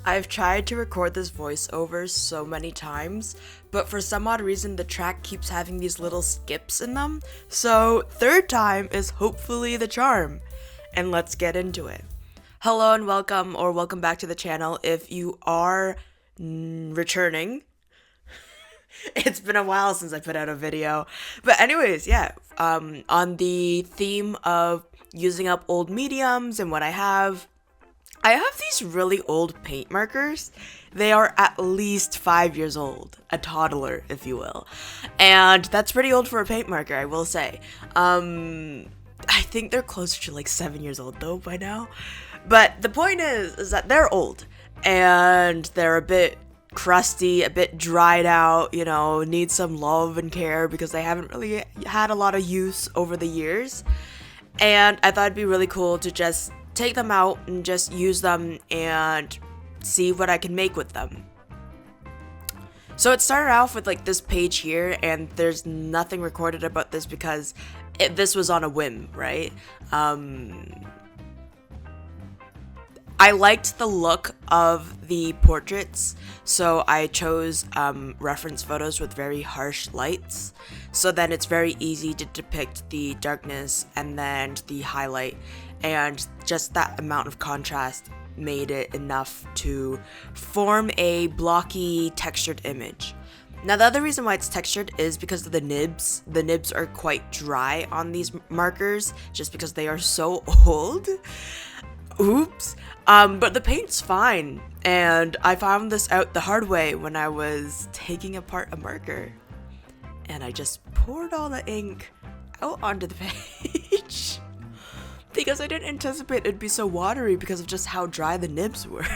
I've tried to record this voiceover so many times, but for some odd reason the track keeps having these little skips in them, so third time is hopefully the charm. And let's get into it. Hello and welcome, or welcome back to the channel if you are returning. It's been a while since I put out a video. But anyways, yeah, on the theme of using up old mediums and what I have these really old paint markers. They are at least 5 years old, a toddler, if you will. And that's pretty old for a paint marker, I will say. I think they're closer to like 7 years old though by now. But the point is that they're old and they're a bit crusty, a bit dried out, need some love and care because they haven't really had a lot of use over the years. And I thought it'd be really cool to just take them out and just use them and see what I can make with them. So it started off with like this page here, and there's nothing recorded about this because this was on a whim, right? I liked the look of the portraits, so I chose reference photos with very harsh lights. So then it's very easy to depict the darkness and then the highlight, and just that amount of contrast made it enough to form a blocky, textured image. Now, the other reason why it's textured is because of the nibs. The nibs are quite dry on these markers just because they are so old. Oops. But the paint's fine, and I found this out the hard way when I was taking apart a marker. And I just poured all the ink out onto the page. Because I didn't anticipate it'd be so watery because of just how dry the nibs were.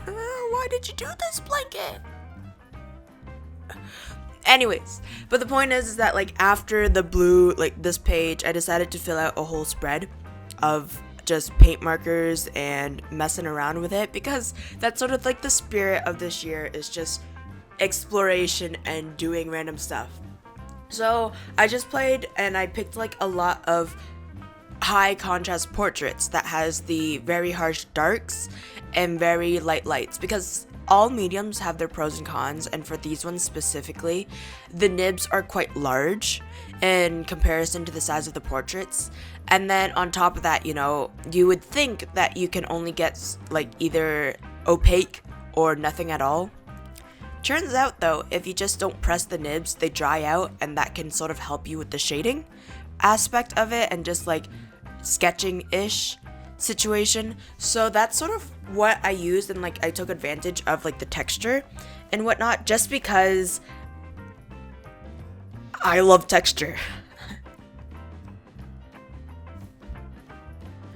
Why did you do this, blanket? Anyways, but the point is that like after the blue, like this page, I decided to fill out a whole spread of just paint markers and messing around with it, because that's sort of like the spirit of this year, is just exploration and doing random stuff. So I just played and I picked like a lot of high contrast portraits that has the very harsh darks and very light lights, because all mediums have their pros and cons, and for these ones specifically, the nibs are quite large in comparison to the size of the portraits. And then on top of that, you would think that you can only get like either opaque or nothing at all. Turns out though, if you just don't press the nibs, they dry out, and that can sort of help you with the shading aspect of it and just like sketching-ish situation. So that's sort of what I used, and like I took advantage of like the texture and whatnot just because I love texture.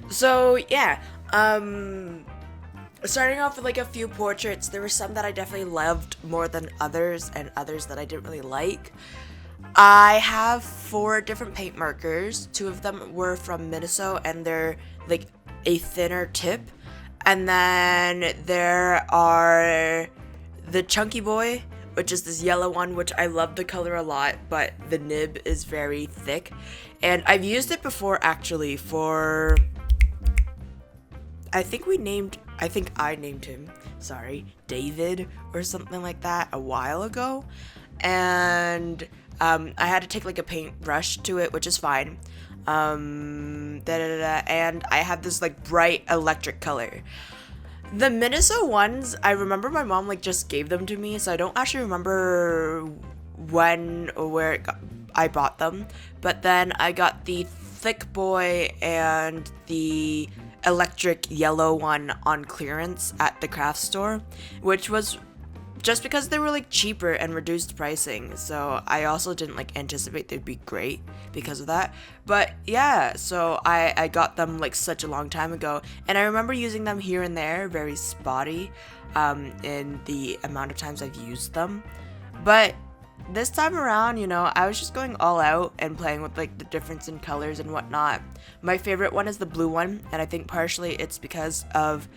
So yeah, starting off with like a few portraits, there were some that I definitely loved more than others, and others that I didn't really like. I have 4 different paint markers. 2 of them were from Minnesota, and they're like a thinner tip. And then there are the Chunky Boy, which is this yellow one, which I love the color a lot, but the nib is very thick. And I've used it before actually for, I think I named him, David or something like that a while ago. And I had to take like a paintbrush to it, which is fine. And I have this like bright electric color. The Minnesota ones, I remember my mom like just gave them to me, so I don't actually remember when or where I bought them. But then I got the thick boy and the electric yellow one on clearance at the craft store, which was just because they were like cheaper and reduced pricing. So I also didn't like anticipate they'd be great because of that. But yeah, so I got them like such a long time ago, and I remember using them here and there, very spotty in the amount of times I've used them. But this time around, I was just going all out and playing with like the difference in colors and whatnot. My favorite one is the blue one, and I think partially it's because of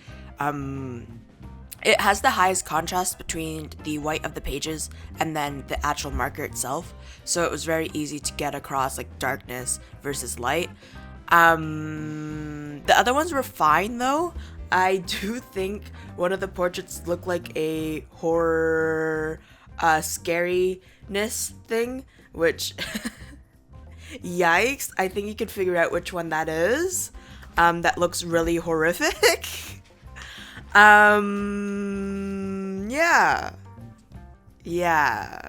it has the highest contrast between the white of the pages and then the actual marker itself, so it was very easy to get across like darkness versus light. The other ones were fine though. I do think one of the portraits looked like a horror scariness thing, which yikes. I think you could figure out which one that is. That looks really horrific. Yeah. Yeah.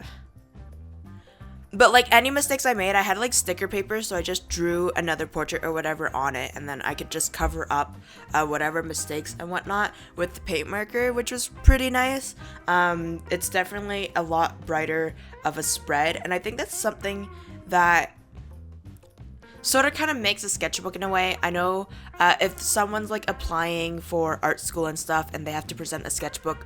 But like any mistakes I made, I had like sticker paper, so I just drew another portrait or whatever on it, and then I could just cover up whatever mistakes and whatnot with the paint marker, which was pretty nice. It's definitely a lot brighter of a spread, and I think that's something that sort of kind of makes a sketchbook in a way. I know if someone's like applying for art school and stuff, and they have to present a sketchbook,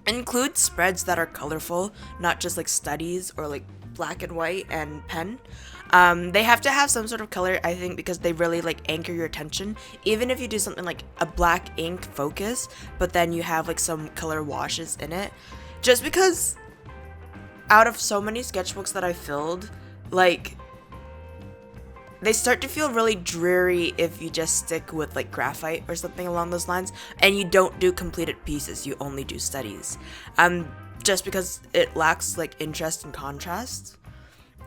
include spreads that are colorful, not just like studies or like black and white and pen. They have to have some sort of color, I think, because they really like anchor your attention. Even if you do something like a black ink focus, but then you have like some color washes in it. Just because out of so many sketchbooks that I filled, like they start to feel really dreary if you just stick with like graphite or something along those lines, and you don't do completed pieces, you only do studies. Just because it lacks like interest and contrast.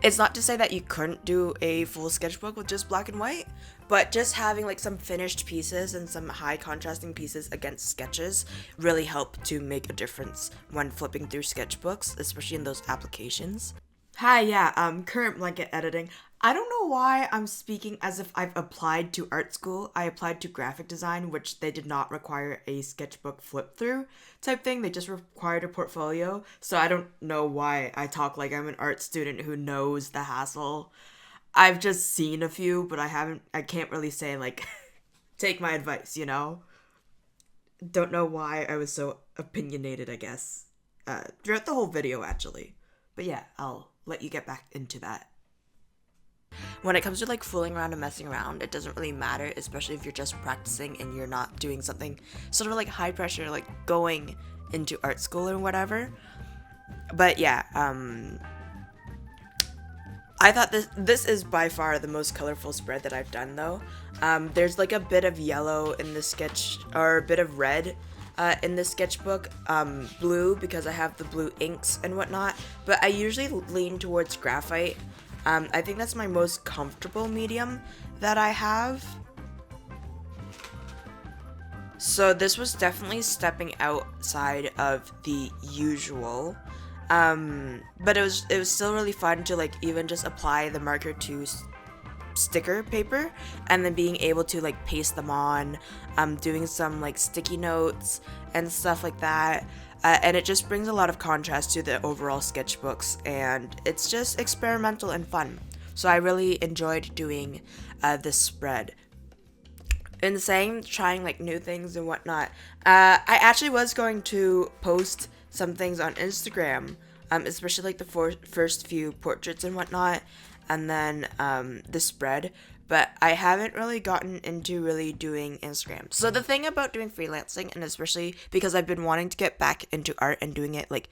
It's not to say that you couldn't do a full sketchbook with just black and white, but just having like some finished pieces and some high contrasting pieces against sketches really help to make a difference when flipping through sketchbooks, especially in those applications. Hi, yeah, current blanket editing. I don't know why I'm speaking as if I've applied to art school. I applied to graphic design, which they did not require a sketchbook flip through type thing. They just required a portfolio. So I don't know why I talk like I'm an art student who knows the hassle. I've just seen a few, but I can't really say like, take my advice, you know? Don't know why I was so opinionated, I guess, throughout the whole video actually. But yeah, I'll let you get back into that. When it comes to like fooling around and messing around, it doesn't really matter, especially if you're just practicing and you're not doing something sort of like high pressure, like going into art school or whatever. But yeah, I thought this is by far the most colorful spread that I've done though. There's like a bit of yellow in the sketch, or a bit of red in the sketchbook, blue because I have the blue inks and whatnot, but I usually lean towards graphite. I think that's my most comfortable medium that I have. So this was definitely stepping outside of the usual. But it was still really fun to like even just apply the marker to sticker paper and then being able to like paste them on, doing some like sticky notes and stuff like that. And it just brings a lot of contrast to the overall sketchbooks, and it's just experimental and fun. So I really enjoyed doing this spread. In saying trying like new things and whatnot, I actually was going to post some things on Instagram, especially like the first few portraits and whatnot, and then the spread. But I haven't really gotten into really doing Instagram. So the thing about doing freelancing, and especially because I've been wanting to get back into art and doing it like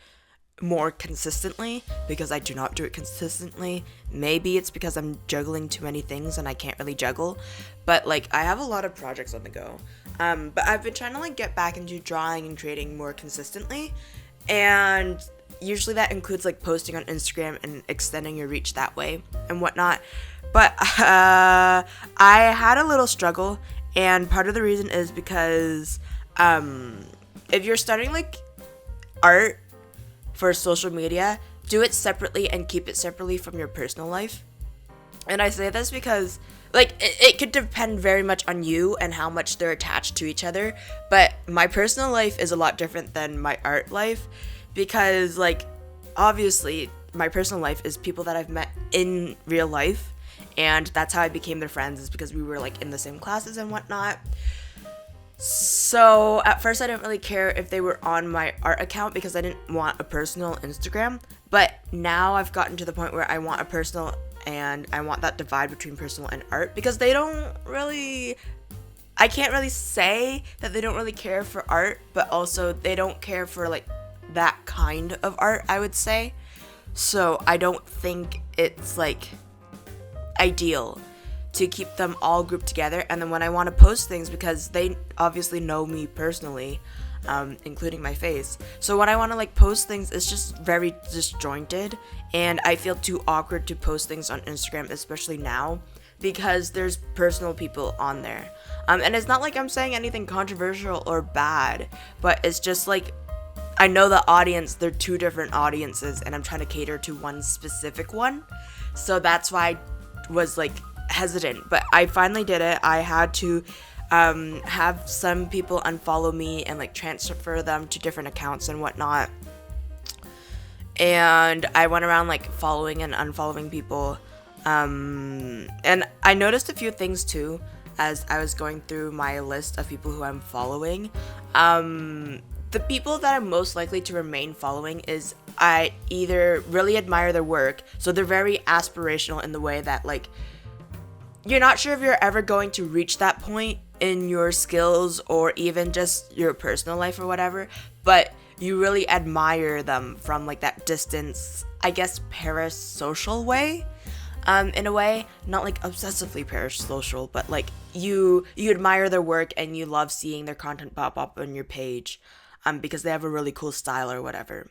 more consistently, because I do not do it consistently. Maybe it's because I'm juggling too many things and I can't really juggle. But like I have a lot of projects on the go. But I've been trying to like get back into drawing and creating more consistently. And usually that includes like posting on Instagram and extending your reach that way and whatnot. But I had a little struggle, and part of the reason is because if you're starting like art for social media, do it separately and keep it separately from your personal life. And I say this because like it could depend very much on you and how much they're attached to each other, but my personal life is a lot different than my art life, because like obviously my personal life is people that I've met in real life, and that's how I became their friends, is because we were like in the same classes and whatnot. So at first I didn't really care if they were on my art account because I didn't want a personal Instagram, but now I've gotten to the point where I want a personal, and I want that divide between personal and art, because they don't really, I can't really say that they don't really care for art, but also they don't care for like that kind of art, I would say. So I don't think it's like ideal to keep them all grouped together. And then when I want to post things, because they obviously know me personally, including my face, so when I want to like post things, it's just very disjointed, and I feel too awkward to post things on Instagram, especially now, because there's personal people on there. And it's not like I'm saying anything controversial or bad, but it's just like, I know the audience, they're two different audiences, and I'm trying to cater to one specific one. So that's why I was like hesitant, but I finally did it. I had to have some people unfollow me and like transfer them to different accounts and whatnot. And I went around like following and unfollowing people. And I noticed a few things too as I was going through my list of people who I'm following. The people that I'm most likely to remain following is I either really admire their work, so they're very aspirational in the way that like you're not sure if you're ever going to reach that point in your skills or even just your personal life or whatever, but you really admire them from like that distance, I guess parasocial way. In a way, not like obsessively parasocial, but like you admire their work and you love seeing their content pop up on your page, because they have a really cool style or whatever.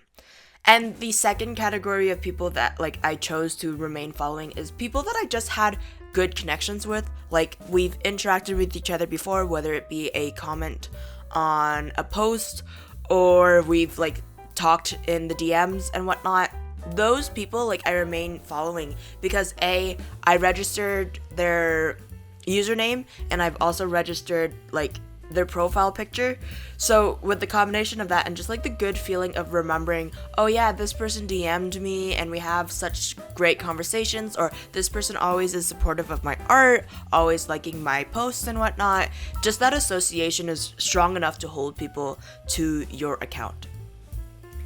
And the second category of people that like I chose to remain following is people that I just had good connections with. Like we've interacted with each other before, whether it be a comment on a post or we've like talked in the DMs and whatnot. Those people like I remain following because I registered their username and I've also registered like their profile picture. So with the combination of that and just like the good feeling of remembering, oh yeah, this person DM'd me and we have such great conversations, or this person always is supportive of my art, always liking my posts and whatnot, just that association is strong enough to hold people to your account,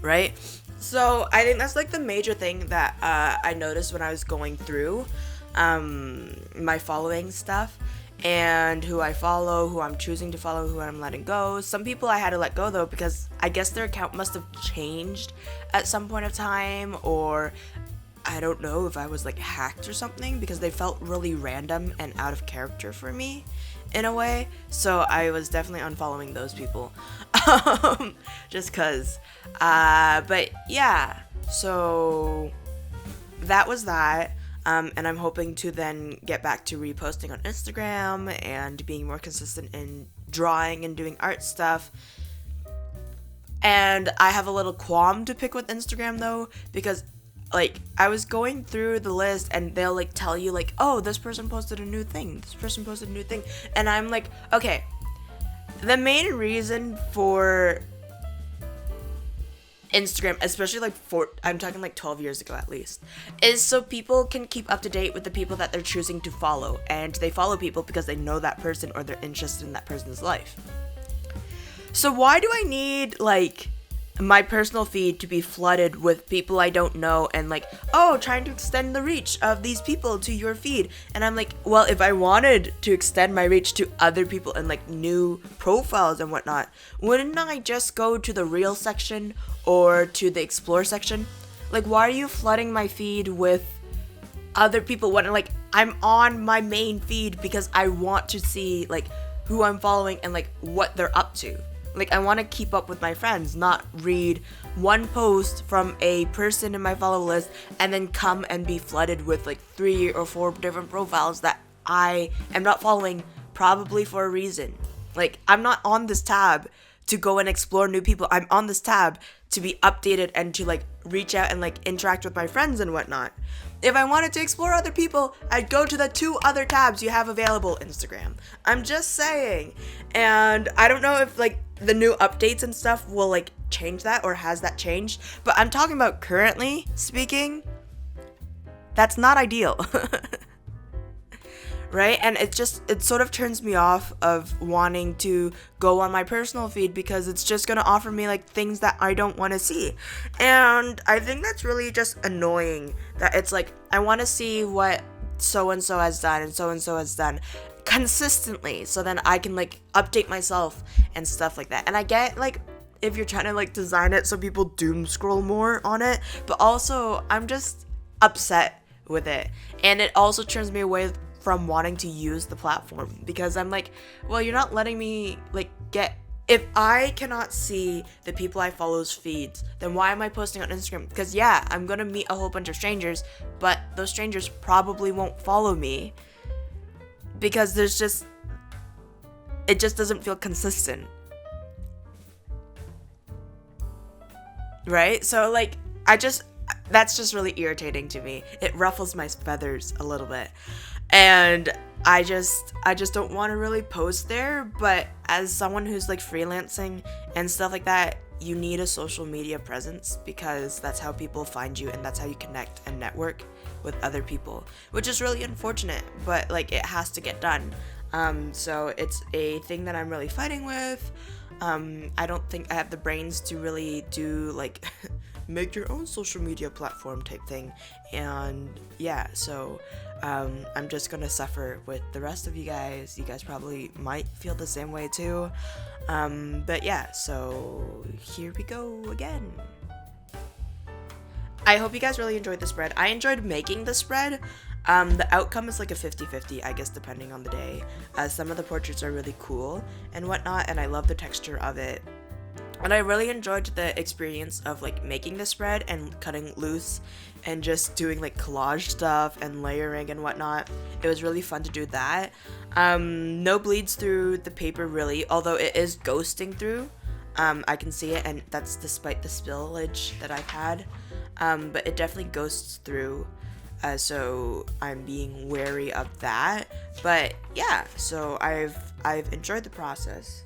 right? So I think that's like the major thing that I noticed when I was going through my following stuff and who I follow, who I'm choosing to follow, who I'm letting go. Some people I had to let go though because I guess their account must have changed at some point of time, or I don't know if I was like hacked or something, because they felt really random and out of character for me in a way. So I was definitely unfollowing those people just cause. But yeah, so that was that. And I'm hoping to then get back to reposting on Instagram and being more consistent in drawing and doing art stuff. And I have a little qualm to pick with Instagram though, because like I was going through the list and they'll like tell you like, oh, this person posted a new thing, this person posted a new thing, and I'm like, okay, the main reason for Instagram, especially like I'm talking like 12 years ago at least, is so people can keep up to date with the people that they're choosing to follow, and they follow people because they know that person or they're interested in that person's life. So why do I need like my personal feed to be flooded with people I don't know and like, oh, trying to extend the reach of these people to your feed? And I'm like, well, if I wanted to extend my reach to other people and like new profiles and whatnot, wouldn't I just go to the reel section or to the explore section? Like, why are you flooding my feed with other people when like I'm on my main feed because I want to see like who I'm following and like what they're up to? Like, I want to keep up with my friends, not read one post from a person in my follow list and then come and be flooded with like 3 or 4 different profiles that I am not following, probably for a reason. Like, I'm not on this tab to go and explore new people. I'm on this tab to be updated and to like reach out and like interact with my friends and whatnot. If I wanted to explore other people, I'd go to the 2 other tabs you have available, Instagram. I'm just saying. And I don't know if like the new updates and stuff will like change that, or has that changed, but I'm talking about currently speaking, that's not ideal. Right? And it sort of turns me off of wanting to go on my personal feed because it's just going to offer me like things that I don't want to see. And I think that's really just annoying, that it's like I want to see what so and so has done and so has done consistently, so then I can like update myself and stuff like that. And I get like if you're trying to like design it so people doom scroll more on it, but also I'm just upset with it, and it also turns me away from wanting to use the platform, because I'm like, well, you're not letting me like get. If I cannot see the people I follow's feeds, then why am I posting on Instagram? Because yeah, I'm gonna meet a whole bunch of strangers, but those strangers probably won't follow me because it just doesn't feel consistent. Right? So like, that's just really irritating to me. It ruffles my feathers a little bit. And I just don't want to really post there, but as someone who's like freelancing and stuff like that, you need a social media presence because that's how people find you and that's how you connect and network with other people, which is really unfortunate, but like it has to get done. So it's a thing that I'm really fighting with. I don't think I have the brains to really do like make your own social media platform type thing. And yeah, so I'm just gonna suffer with the rest of you guys. You guys probably might feel the same way too. But yeah, so here we go again. I hope you guys really enjoyed the spread. I enjoyed making the spread. The outcome is like a 50-50, I guess, depending on the day. Some of the portraits are really cool and whatnot, and I love the texture of it. And I really enjoyed the experience of like making the spread and cutting loose and just doing like collage stuff and layering and whatnot. It was really fun to do that. No bleeds through the paper really, although it is ghosting through. I can see it, and that's despite the spillage that I've had. But it definitely ghosts through. So I'm being wary of that. But yeah, so I've enjoyed the process.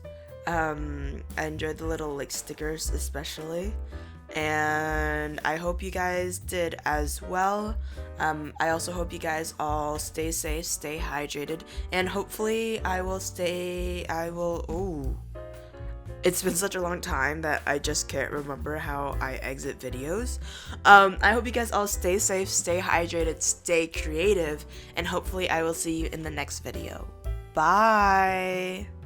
I enjoyed the little like stickers especially, and I hope you guys did as well. I also hope you guys all stay safe, stay hydrated, and hopefully it's been such a long time that I just can't remember how I exit videos. I hope you guys all stay safe, stay hydrated, stay creative, and hopefully I will see you in the next video. Bye!